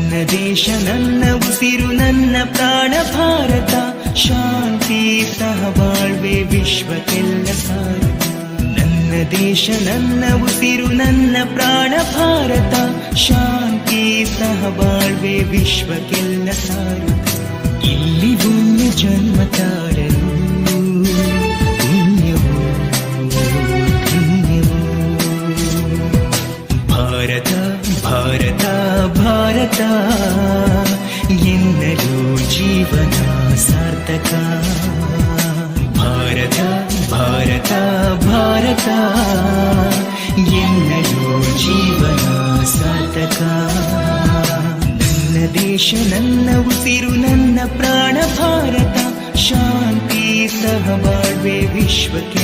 ನನ್ನ ದೇಶ ನನ್ನ ಉಸಿರು ನನ್ನ ಪ್ರಾಣ ಭಾರತ, ಶಾಂತಿ ಸಹಬಾಳ್ವೆ ವಿಶ್ವಕ್ಕೆಲ್ಲ ಸಾರಥ. ನನ್ನ ದೇಶ ನನ್ನ ಉಸಿರು ನನ್ನ ಪ್ರಾಣ ಭಾರತ, ಶಾಂತಿ ಸಹಬಾಳ್ವೆ ವಿಶ್ವಕ್ಕೆಲ್ಲ ಸಾರಥ. ಇಲ್ಲಿ ಭೂಮಿ ಜನ್ಮ ತಾಳಲು ಪುಣ್ಯವೋ ಧನ್ಯವೋ. ಭಾರತ ಭಾರತ ಭಾರತ ಎನ್ನಲು ಜೀವನ ಸಾರ್ಥಕ. ಭಾರತ ಭಾರತ ಭಾರತ ಎನ್ನಲು ಜೀವನ ಸಾರ್ಥಕ. ನನ್ನ ದೇಶ ನನ್ನ ಉಸಿರು ನನ್ನ ಪ್ರಾಣ ಭಾರತ, ಶಾಂತಿ ಸಹಬಾಳ್ವೆ ವಿಶ್ವಕ್ಕೆ